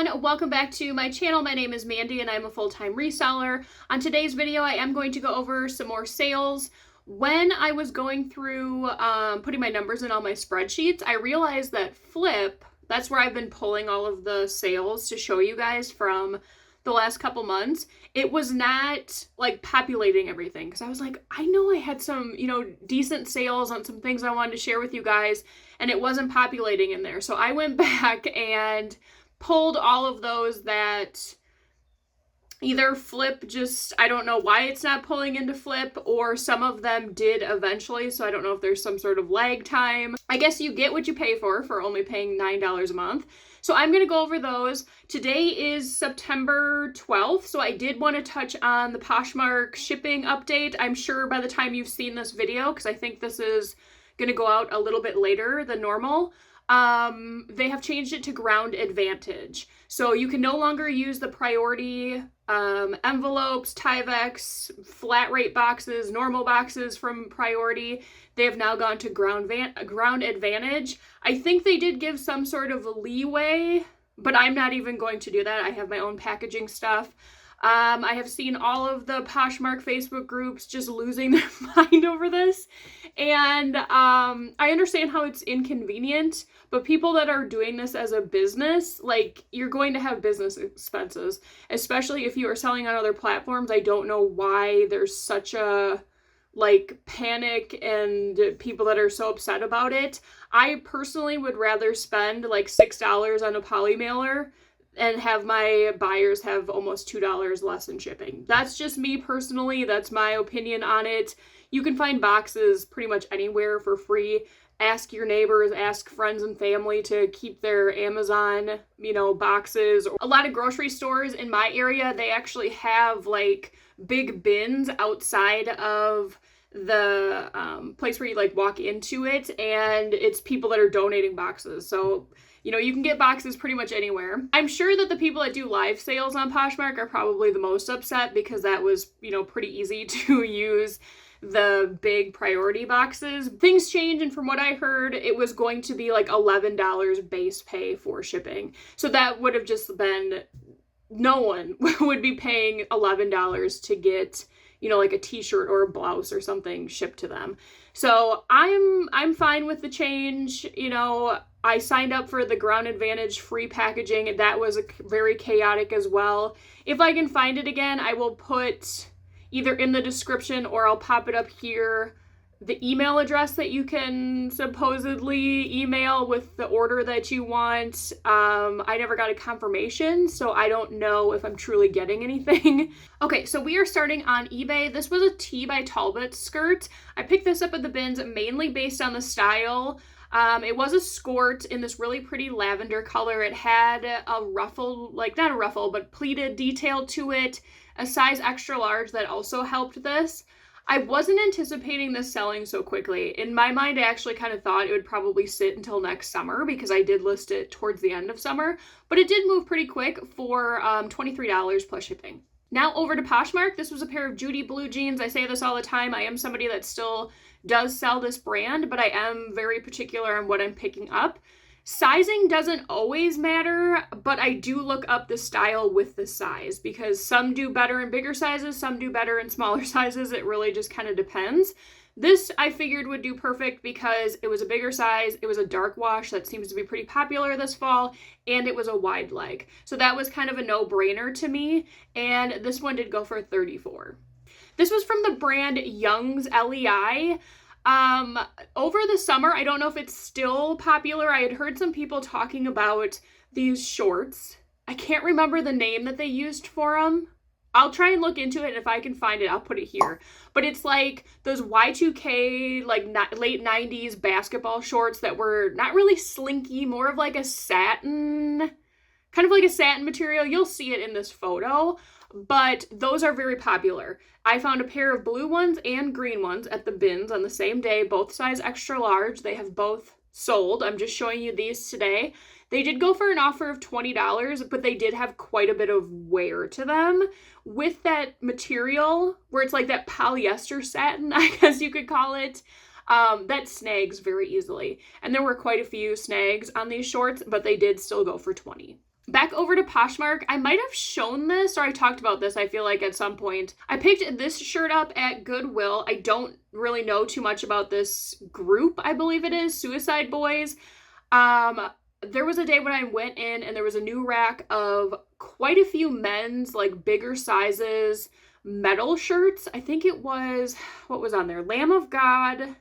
everyone, welcome back to my channel. My name is Mandy and I'm a full-time reseller. On today's video, I am going to go over some more sales. When I was going through putting my numbers in all my spreadsheets, I realized that Flip, that's where I've been pulling all of the sales to show you guys from the last couple months. It was not like populating everything because I was like, I know I had some, decent sales on some things I wanted to share with you guys, and it wasn't populating in there. So I went back and pulled all of those that either Flip just, I don't know why it's not pulling into Flip, or some of them did eventually, so I don't know if there's some sort of lag time. I guess you get what you pay for only paying $9 a month. So I'm going to go over those. Today is September 12th, so I did want to touch on the Poshmark shipping update. I'm sure by the time you've seen this video, because I think this is going to go out a little bit later than normal, they have changed it to ground advantage. So you can no longer use the priority envelopes, Tyvek, flat rate boxes, normal boxes from priority. They have now gone to ground advantage. I think they did give some sort of leeway, but I'm not even going to do that. I have my own packaging stuff. I have seen all of the Poshmark Facebook groups just losing their mind over this. And I understand how it's inconvenient, but people that are doing this as a business, like, you're going to have business expenses, especially if you are selling on other platforms. I don't know why there's such a panic and people that are so upset about it. I personally would rather spend like $6 on a poly mailer and have my buyers have almost $2 less in shipping. That's just me personally. That's my opinion on it. You can find boxes pretty much anywhere for free. Ask your neighbors, ask friends and family to keep their Amazon, boxes. A lot of grocery stores in my area, they actually have like big bins outside of the place where you walk into it, and it's people that are donating boxes. So you can get boxes pretty much anywhere. I'm sure that the people that do live sales on Poshmark are probably the most upset because that was, pretty easy to use the big priority boxes. Things change, and from what I heard, it was going to be like $11 base pay for shipping. So that would have just been, no one would be paying $11 to get, like a t-shirt or a blouse or something shipped to them. So I'm fine with the change. I signed up for the ground advantage free packaging. That was very chaotic as well. If I can find it again, I will put either in the description or I'll pop it up here, the email address that you can supposedly email with the order that you want. I never got a confirmation, so I don't know if I'm truly getting anything. Okay, so we are starting on eBay. This was a T by Talbot skirt. I picked this up at the bins mainly based on the style. It was a skirt in this really pretty lavender color. It had a ruffle, not a ruffle, but pleated detail to it, a size extra large that also helped this. I wasn't anticipating this selling so quickly. In my mind, I actually kind of thought it would probably sit until next summer because I did list it towards the end of summer, but it did move pretty quick for $23 plus shipping. Now over to Poshmark. This was a pair of Judy blue jeans. I say this all the time. I am somebody that still does sell this brand, but I am very particular on what I'm picking up. Sizing doesn't always matter, but I do look up the style with the size because some do better in bigger sizes, some do better in smaller sizes. It really just kind of depends. This I figured would do perfect because it was a bigger size, it was a dark wash that seems to be pretty popular this fall, and it was a wide leg. So that was kind of a no-brainer to me, and this one did go for $34. This was from the brand Young's LEI. Over the summer, I don't know if it's still popular. I had heard some people talking about these shorts. I can't remember the name that they used for them. I'll try and look into it, and if I can find it, I'll put it here. But it's like those Y2K, late 90s basketball shorts that were not really slinky, more of like a satin, kind of like a satin material. You'll see it in this photo, but those are very popular. I found a pair of blue ones and green ones at the bins on the same day, both size extra large. They have both sold. I'm just showing you these today. They did go for an offer of $20, but they did have quite a bit of wear to them with that material where it's like that polyester satin, I guess you could call it. That snags very easily. And there were quite a few snags on these shorts, but they did still go for $20. Back over to Poshmark, I might have shown this or I talked about this, I feel like, at some point. I picked this shirt up at Goodwill. I don't really know too much about this group, I believe it is, Suicide Boys. There was a day when I went in and there was a new rack of quite a few men's, like, bigger sizes metal shirts. I think it was, what was on there? Lamb of God.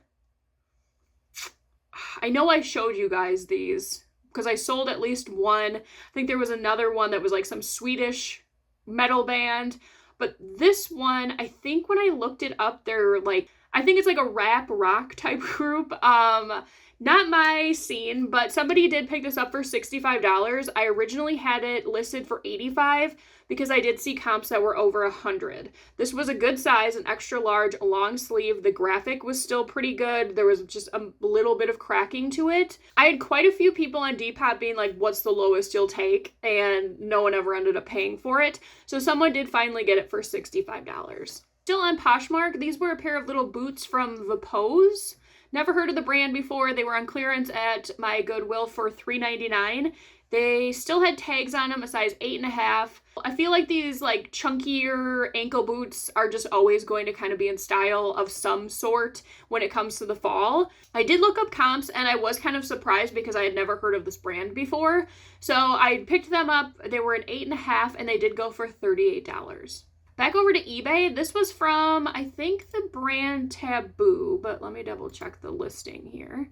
I know I showed you guys these because I sold at least one. I think there was another one that was like some Swedish metal band. But this one, I think when I looked it up, they're like, I think it's like a rap rock type group. Not my scene, but somebody did pick this up for $65. I originally had it listed for $85 because I did see comps that were over $100. This was a good size, an extra large, long sleeve. The graphic was still pretty good. There was just a little bit of cracking to it. I had quite a few people on Depop being like, what's the lowest you'll take? And no one ever ended up paying for it. So someone did finally get it for $65. Still on Poshmark, these were a pair of little boots from The Pose. Never heard of the brand before. They were on clearance at my Goodwill for $3.99. They still had tags on them, a size 8.5. I feel like these like chunkier ankle boots are just always going to kind of be in style of some sort when it comes to the fall. I did look up comps and I was kind of surprised because I had never heard of this brand before. So I picked them up. They were an 8.5 and they did go for $38. Back over to eBay, this was from, I think, the brand Taboo, but let me double check the listing here.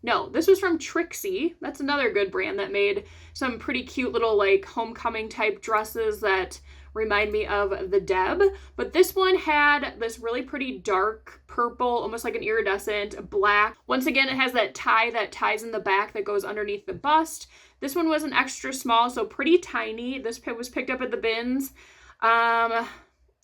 No, this was from Trixie. That's another good brand that made some pretty cute little like homecoming type dresses that remind me of the Deb. But this one had this really pretty dark purple, almost like an iridescent black. Once again, it has that tie that ties in the back that goes underneath the bust. This one was an extra small, so pretty tiny. This was picked up at the bins.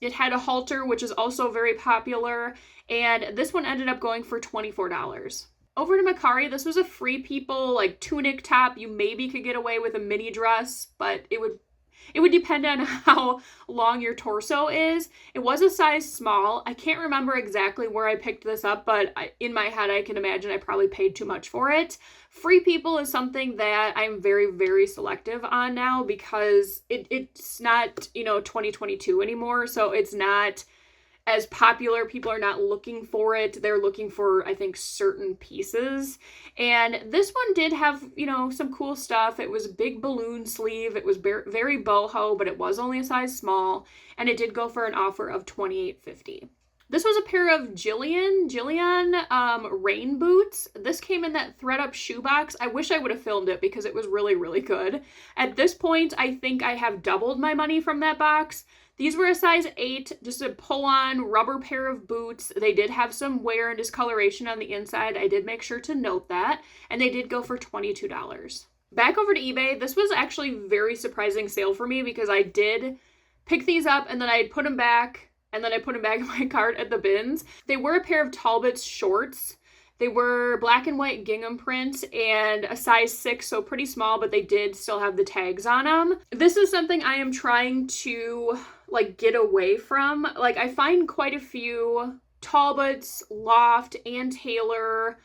It had a halter, which is also very popular, and this one ended up going for $24. Over to Mercari, this was a Free People, like, tunic top. You maybe could get away with a mini dress, but it would depend on how long your torso is. It was a size small. I can't remember exactly where I picked this up, but in my head, I can imagine I probably paid too much for it. Free People is something that I'm very, very selective on now because it's not, 2022 anymore. So it's not as popular. People are not looking for it. They're looking for, I think, certain pieces. And this one did have, some cool stuff. It was a big balloon sleeve. It was very boho, but it was only a size small. And it did go for an offer of $28.50. This was a pair of Jillian rain boots. This came in that ThredUp shoebox. I wish I would have filmed it because it was really, really good. At this point, I think I have doubled my money from that box. These were a size 8, just a pull-on rubber pair of boots. They did have some wear and discoloration on the inside. I did make sure to note that. And they did go for $22. Back over to eBay, this was actually a very surprising sale for me because I did pick these up and then I put them back. And then I put them back in my cart at the bins. They were a pair of Talbot's shorts. They were black and white gingham print and a size 6, so pretty small, but they did still have the tags on them. This is something I am trying to get away from. I find quite a few Talbot's, Loft, and Taylor,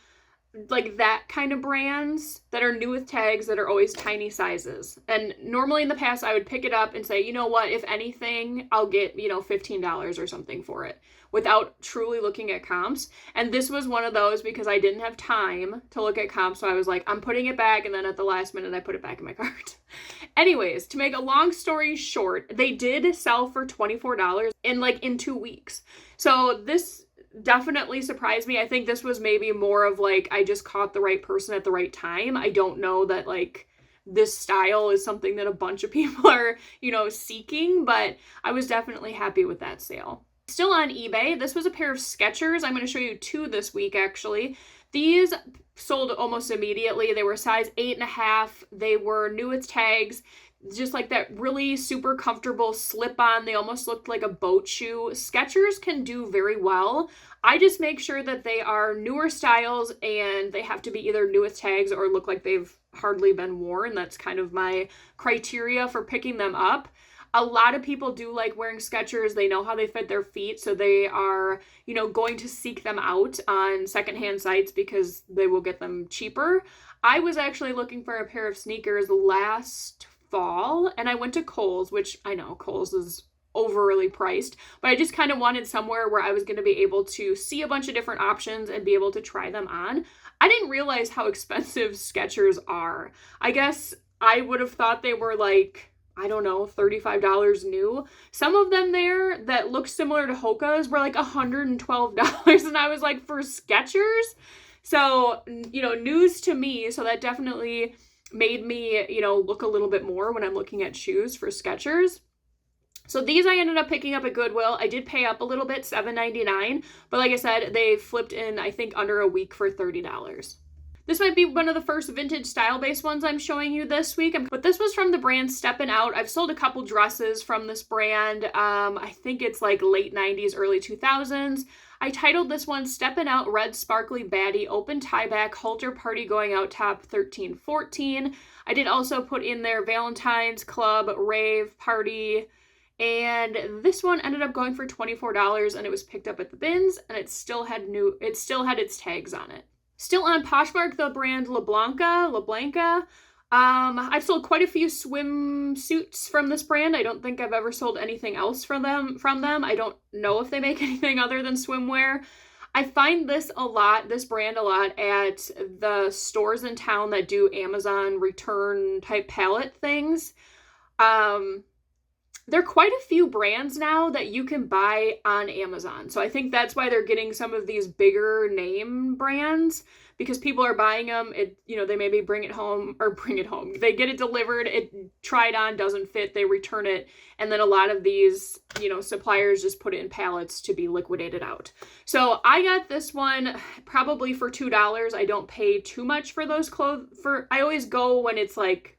that kind of brands that are new with tags that are always tiny sizes. And normally in the past, I would pick it up and say, you know what, if anything, I'll get, $15 or something for it without truly looking at comps. And this was one of those because I didn't have time to look at comps. So I was like, I'm putting it back. And then at the last minute, I put it back in my cart. Anyways, to make a long story short, they did sell for $24 in 2 weeks. So this definitely surprised me. I think this was maybe more of I just caught the right person at the right time. I don't know that this style is something that a bunch of people are, seeking, but I was definitely happy with that sale. Still on eBay, this was a pair of Skechers. I'm going to show you 2 this week, actually. These sold almost immediately. They were size 8.5. They were new with tags. Just that really super comfortable slip-on. They almost looked like a boat shoe. Skechers can do very well. I just make sure that they are newer styles and they have to be either new with tags or look like they've hardly been worn. That's kind of my criteria for picking them up. A lot of people do like wearing Skechers. They know how they fit their feet, so they are, going to seek them out on secondhand sites because they will get them cheaper. I was actually looking for a pair of sneakers last fall, and I went to Kohl's, which I know Kohl's is overly priced, but I just kind of wanted somewhere where I was going to be able to see a bunch of different options and be able to try them on. I didn't realize how expensive Skechers are. I guess I would have thought they were like, I don't know, $35 new. Some of them there that look similar to Hoka's were like $112, and I was like, for Skechers? So, you know, news to me, so that definitely made me, you know, look a little bit more when I'm looking at shoes for Skechers. So these I ended up picking up at Goodwill. I did pay up a little bit, $7.99, but like I said, they flipped in, I think, under a week for $30. This might be one of the first vintage style-based ones I'm showing you this week, but this was from the brand Steppin' Out. I've sold a couple dresses from this brand. I think it's like late 90s, early 2000s. I titled this one Steppin' Out Red Sparkly Baddie Open Tie Back Halter Party Going Out Top 1314. I did also put in there Valentine's Club, Rave, Party, and this one ended up going for $24, and it was picked up at the bins, and it still had its tags on it. Still on Poshmark, the brand LeBlanca. I've sold quite a few swimsuits from this brand. I don't think I've ever sold anything else from them. I don't know if they make anything other than swimwear. I find this brand a lot at the stores in town that do Amazon return type pallet things. There are quite a few brands now that you can buy on Amazon. So I think that's why they're getting some of these bigger name brands, because people are buying them. They maybe bring it home. They get it delivered, it tried on, doesn't fit, they return it. And then a lot of these, suppliers just put it in pallets to be liquidated out. So I got this one probably for $2. I don't pay too much for those clothes. I always go when it's like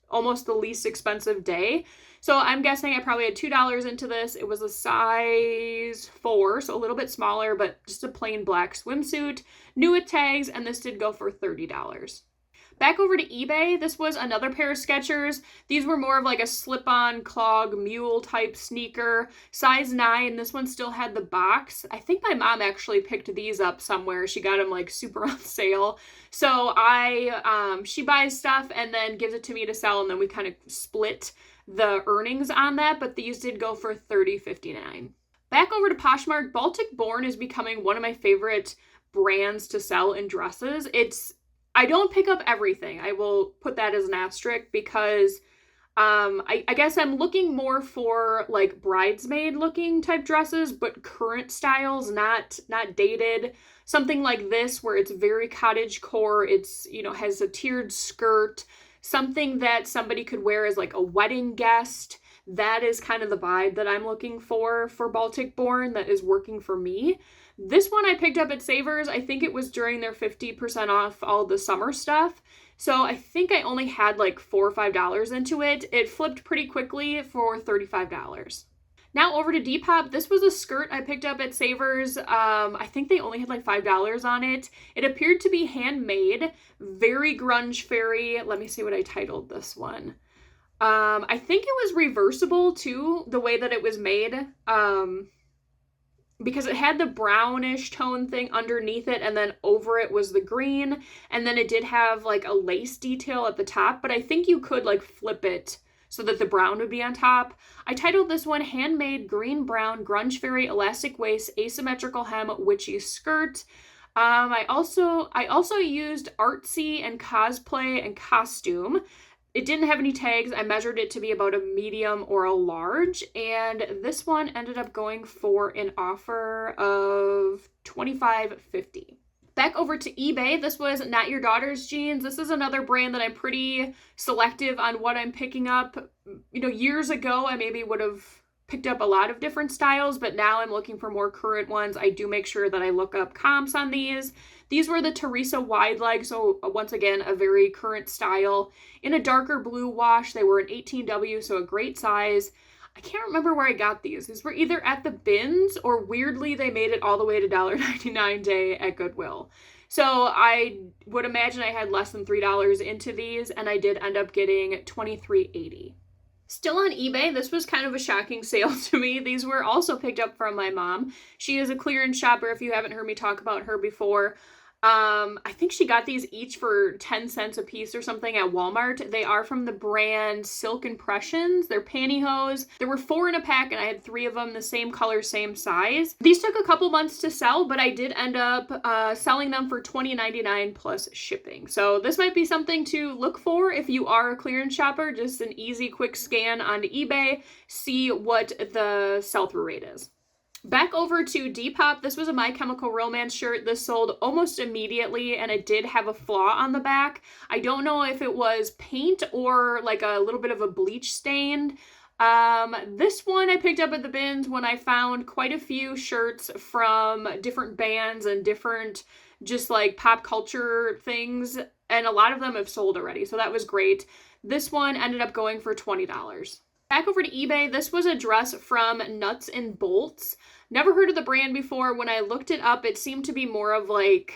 almost the least expensive day. So I'm guessing I probably had $2 into this. It was a size 4, so a little bit smaller, but just a plain black swimsuit, new with tags, and this did go for $30. Back over to eBay, this was another pair of Skechers. These were more of like a slip-on clog mule type sneaker, size 9. This one still had the box. I think my mom actually picked these up somewhere. She got them like super on sale. So she buys stuff and then gives it to me to sell, and then we kind of split the earnings on that, but these did go for $30.59. Back over to Poshmark, Baltic Born is becoming one of my favorite brands to sell in dresses. I don't pick up everything. I will put that as an asterisk because I guess I'm looking more for like bridesmaid looking type dresses, but current styles, not dated. Something like this where it's very cottage core. It's, has a tiered skirt. Something that somebody could wear as like a wedding guest. That is kind of the vibe that I'm looking for Baltic Born that is working for me. This one I picked up at Savers. I think it was during their 50% off all the summer stuff. So I think I only had like $4 or $5 into it. It flipped pretty quickly for $35. Now over to Depop. This was a skirt I picked up at Savers. I think they only had like $5 on it. It appeared to be handmade, very grunge fairy. Let me see what I titled this one. I think it was reversible too, the way that it was made. Because it had the brownish tone thing underneath it, and then over it was the green, and then it did have like a lace detail at the top, but I think you could like flip it so that the brown would be on top. I titled this one Handmade Green Brown Grunge Fairy Elastic Waist Asymmetrical Hem Witchy Skirt. I also used artsy and cosplay and costume. It didn't have any tags. I measured it to be about a medium or a large, and this one ended up going for an offer of $25.50. Back over to eBay, this was Not Your Daughter's Jeans. This is another brand that I'm pretty selective on what I'm picking up. Years ago, I maybe would have picked up a lot of different styles, but now I'm looking for more current ones. I do make sure that I look up comps on these. These were the Teresa wide leg, so once again, a very current style. In a darker blue wash, they were an 18W, so a great size. I can't remember where I got these. These were either at the bins or weirdly they made it all the way to $1.99 day at Goodwill. So I would imagine I had less than $3 into these, and I did end up getting $23.80. Still on eBay, this was kind of a shocking sale to me. These were also picked up from my mom. She is a clearance shopper if you haven't heard me talk about her before. I think she got these each for 10 cents a piece or something at Walmart. They are from the brand Silk Impressions. They're pantyhose. There were 4 in a pack and I had 3 of them, the same color, same size. These took a couple months to sell, but I did end up selling them for $20.99 plus shipping. So this might be something to look for if you are a clearance shopper. Just an easy, quick scan onto eBay, see what the sell-through rate is. Back over to Depop, this was a My Chemical Romance shirt. This sold almost immediately, and it did have a flaw on the back. I don't know if it was paint or like a little bit of a bleach stain. This one I picked up at the bins when I found quite a few shirts from different bands and different just like pop culture things, and a lot of them have sold already, so that was great. This one ended up going for $20. Back over to eBay, this was a dress from Nuts and Bolts. Never heard of the brand before. When I looked it up, it seemed to be more of like,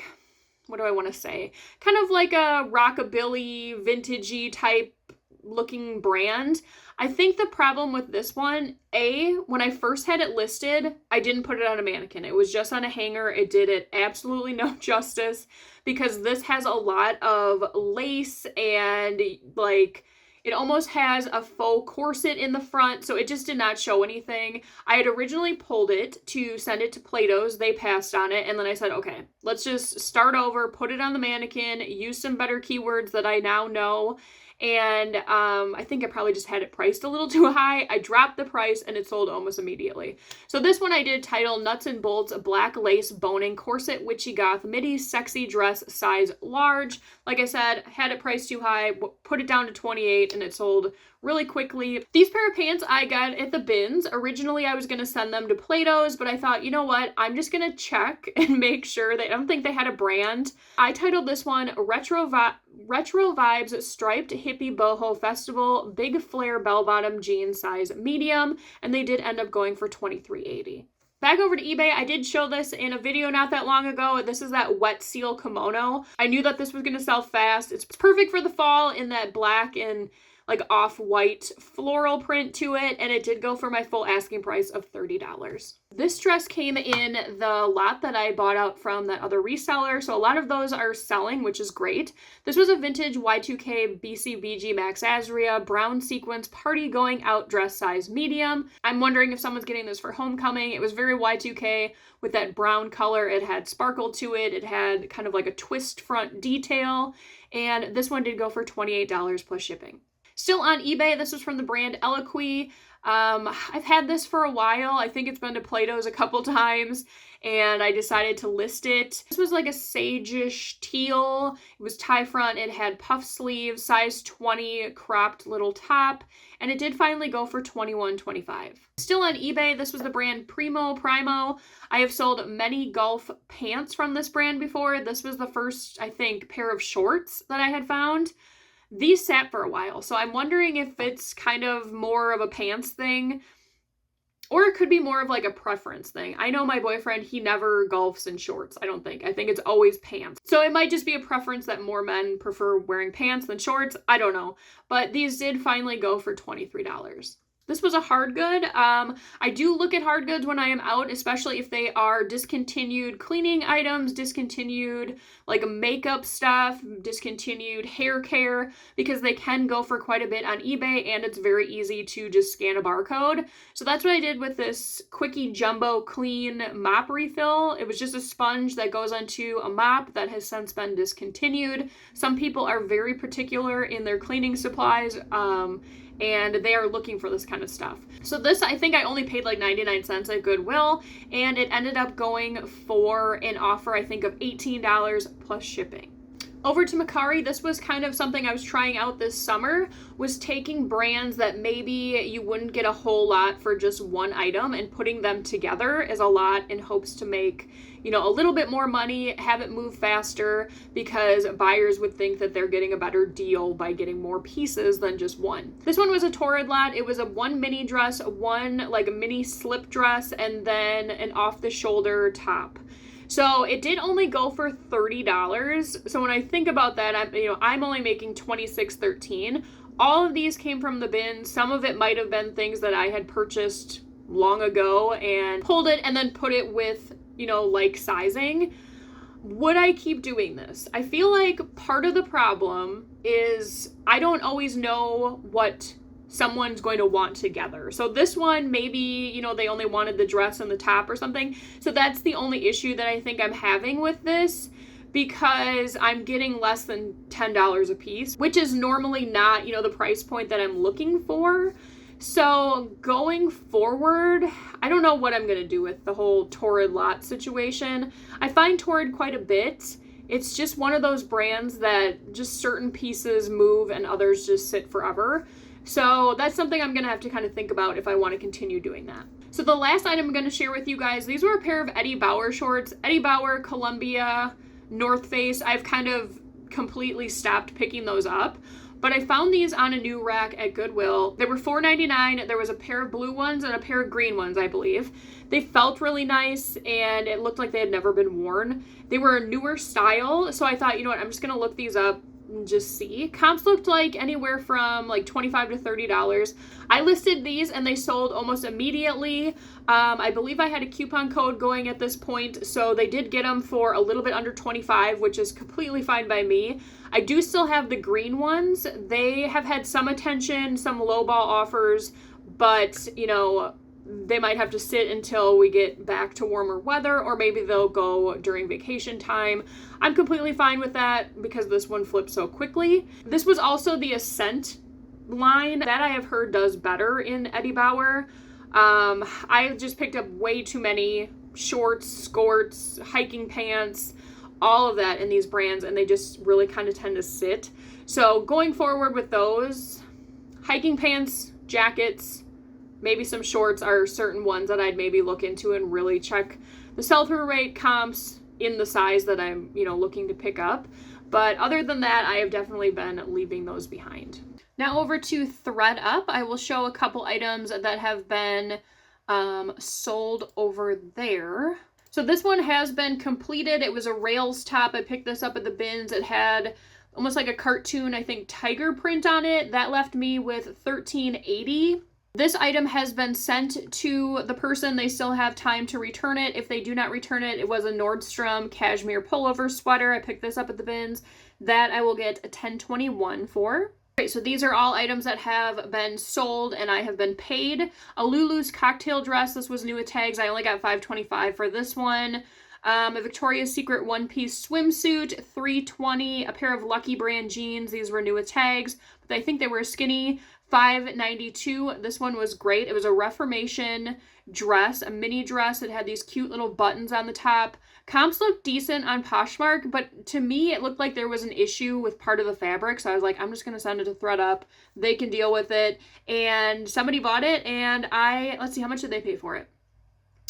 what do I want to say? Kind of like a rockabilly, vintagey type looking brand. I think the problem with this one, when I first had it listed, I didn't put it on a mannequin. It was just on a hanger. It did it absolutely no justice because this has a lot of lace and like, it almost has a faux corset in the front, so it just did not show anything. I had originally pulled it to send it to Plato's. They passed on it, and then I said, okay, let's just start over, put it on the mannequin, use some better keywords that I now know, and I think I probably just had it priced a little too high. I dropped the price, and it sold almost immediately. So this one I did title Nuts and Bolts, a black lace boning corset witchy goth midi sexy dress size large. Like I said, had it priced too high, put it down to 28, and it sold really quickly. These pair of pants I got at the bins. Originally, I was going to send them to Plato's, but I thought, you know what? I'm just going to check and make sure. I don't think they had a brand. I titled this one Retro Vibes Striped Hippie Boho Festival Big Flare Bell Bottom Jean Size Medium, and they did end up going for $23.80. Back over to eBay, I did show this in a video not that long ago. This is that wet seal kimono. I knew that this was going to sell fast. It's perfect for the fall in that black and like off-white floral print to it, and it did go for my full asking price of $30. This dress came in the lot that I bought out from that other reseller, so a lot of those are selling, which is great. This was a vintage Y2K BCBG Max Azria brown sequins party going out dress size medium. I'm wondering if someone's getting this for homecoming. It was very Y2K with that brown color. It had sparkle to it. It had kind of like a twist front detail, and this one did go for $28 plus shipping. Still on eBay, this was from the brand Eloquii. I've had this for a while. I think it's been to Plato's a couple times, and I decided to list it. This was like a sage-ish teal. It was tie front. It had puff sleeves, size 20 cropped little top, and it did finally go for $21.25. Still on eBay, this was the brand Primo. I have sold many golf pants from this brand before. This was the first, I think, pair of shorts that I had found. These sat for a while, so I'm wondering if it's kind of more of a pants thing, or it could be more of like a preference thing. I know my boyfriend, he never golfs in shorts, I don't think. I think it's always pants. So it might just be a preference that more men prefer wearing pants than shorts. I don't know. But these did finally go for $23. This was a hard good. I do look at hard goods when I am out, especially if they are discontinued cleaning items, discontinued like makeup stuff, discontinued hair care, because they can go for quite a bit on eBay, and it's very easy to just scan a barcode. So that's what I did with this Quickie Jumbo Clean Mop Refill. It was just a sponge that goes onto a mop that has since been discontinued. Some people are very particular in their cleaning supplies, and they are looking for this kind of stuff. So this, I think I only paid like 99 cents at Goodwill, and it ended up going for an offer, I think, of $18 plus shipping. Over to Mercari, this was kind of something I was trying out this summer, was taking brands that maybe you wouldn't get a whole lot for just one item and putting them together as a lot in hopes to make, you know, a little bit more money, have it move faster, because buyers would think that they're getting a better deal by getting more pieces than just one. This one was a Torrid lot. It was a one mini dress, one like a mini slip dress, and then an off-the-shoulder top. So it did only go for $30. So when I think about that, I'm only making $26.13. All of these came from the bin. Some of it might have been things that I had purchased long ago and pulled it and then put it with, like sizing. would I keep doing this? I feel like part of the problem is I don't always know what someone's going to want together. So this one, maybe, you know, they only wanted the dress and the top or something. So that's the only issue that I think I'm having with this, because I'm getting less than $10 a piece, which is normally not, you know, the price point that I'm looking for. So going forward, I don't know what I'm going to do with the whole Torrid lot situation. I find Torrid quite a bit. It's just one of those brands that just certain pieces move and others just sit forever. So that's something I'm going to have to kind of think about if I want to continue doing that. So the last item I'm going to share with you guys, these were a pair of Eddie Bauer shorts. Eddie Bauer, Columbia, North Face. I've kind of completely stopped picking those up, but I found these on a new rack at Goodwill. They were $4.99. There was a pair of blue ones and a pair of green ones, I believe. They felt really nice and it looked like they had never been worn. They were a newer style, so I thought, you know what, I'm just going to look these up and just see. Comps looked like anywhere from like $25 to $30. I listed these and they sold almost immediately. I believe I had a coupon code going at this point, so they did get them for a little bit under $25, which is completely fine by me. I do still have the green ones. They have had some attention, some lowball offers, but you know, they might have to sit until we get back to warmer weather, or maybe they'll go during vacation time. I'm completely fine with that because this one flipped so quickly. This was also the Ascent line that I have heard does better in Eddie Bauer. I just picked up way too many shorts, skirts, hiking pants, all of that in these brands, and they just really kind of tend to sit. So going forward with those, hiking pants, jackets, maybe some shorts are certain ones that I'd maybe look into and really check the sell-through rate, comps in the size that I'm, you know, looking to pick up. But other than that, I have definitely been leaving those behind. Now over to ThredUp, I will show a couple items that have been sold over there. So this one has been completed. It was a rails top. I picked this up at the bins. It had almost like a cartoon, I think, tiger print on it. That left me with $13.80. This item has been sent to the person. They still have time to return it. If they do not return it, it was a Nordstrom cashmere pullover sweater. I picked this up at the bins. That I will get a $10.21 for. Okay, so these are all items that have been sold and I have been paid. A Lulu's cocktail dress. This was new with tags. I only got $5.25 for this one. A Victoria's Secret one-piece swimsuit, $3.20. A pair of Lucky Brand jeans. These were new with tags, but I think they were skinny. $5.92. This one was great. It was a Reformation dress, a mini dress. It had these cute little buttons on the top. Comps looked decent on Poshmark, but to me, it looked like there was an issue with part of the fabric. So I was like, I'm just going to send it to ThredUp. They can deal with it. And somebody bought it, and let's see, how much did they pay for it?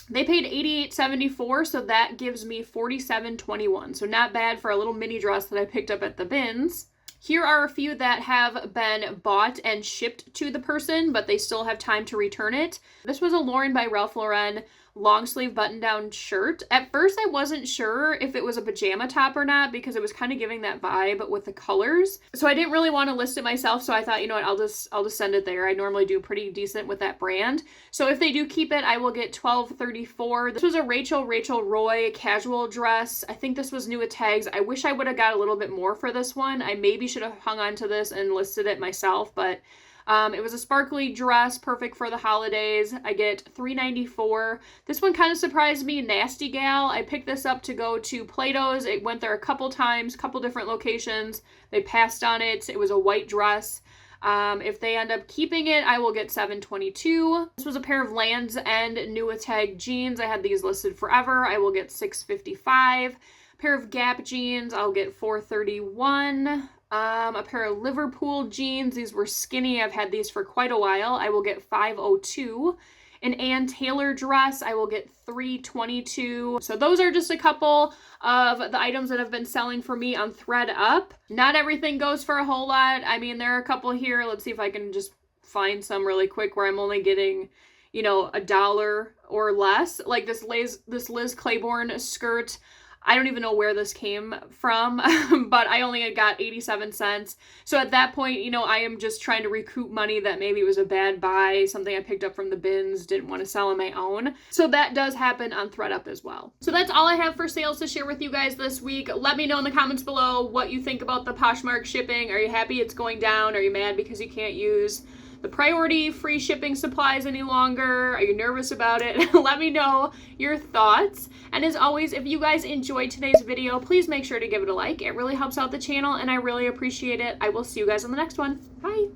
They paid $88.74, so that gives me $47.21. So not bad for a little mini dress that I picked up at the bins. Here are a few that have been bought and shipped to the person, but they still have time to return it. This was a Lauren by Ralph Lauren long sleeve button down shirt. At first I wasn't sure if it was a pajama top or not because it was kind of giving that vibe with the colors. So I didn't really want to list it myself, so I thought, you know what, I'll just send it there. I normally do pretty decent with that brand. So if they do keep it, I will get $12.34. This was a Rachel Roy casual dress. I think this was new with tags. I wish I would have got a little bit more for this one. I maybe should have hung on to this and listed it myself, but it was a sparkly dress, perfect for the holidays. I get $3.94. This one kind of surprised me, Nasty Gal. I picked this up to go to Plato's. It went there a couple times, couple different locations. They passed on it. It was a white dress. If they end up keeping it, I will get $7.22. This was a pair of Land's End new with tag jeans. I had these listed forever. I will get $6.55. A pair of Gap jeans, I'll get $4.31. A pair of Liverpool jeans. These were skinny. I've had these for quite a while. I will get $5.02. An Ann Taylor dress, I will get $3.22. So those are just a couple of the items that have been selling for me on ThredUp. Not everything goes for a whole lot. I mean, there are a couple here. Let's see if I can just find some really quick where I'm only getting, you know, $1 or less. Like this Liz Claiborne skirt. I don't even know where this came from, but I only got 87 cents. So at that point, you know, I am just trying to recoup money that maybe was a bad buy, something I picked up from the bins, didn't want to sell on my own. So that does happen on ThredUp as well. So that's all I have for sales to share with you guys this week. Let me know in the comments below what you think about the Poshmark shipping. Are you happy it's going down? Are you mad because you can't use the priority free shipping supplies any longer? Are you nervous about it? Let me know your thoughts. And as always, if you guys enjoyed today's video, please make sure to give it a like. It really helps out the channel and I really appreciate it. I will see you guys on the next one. Bye.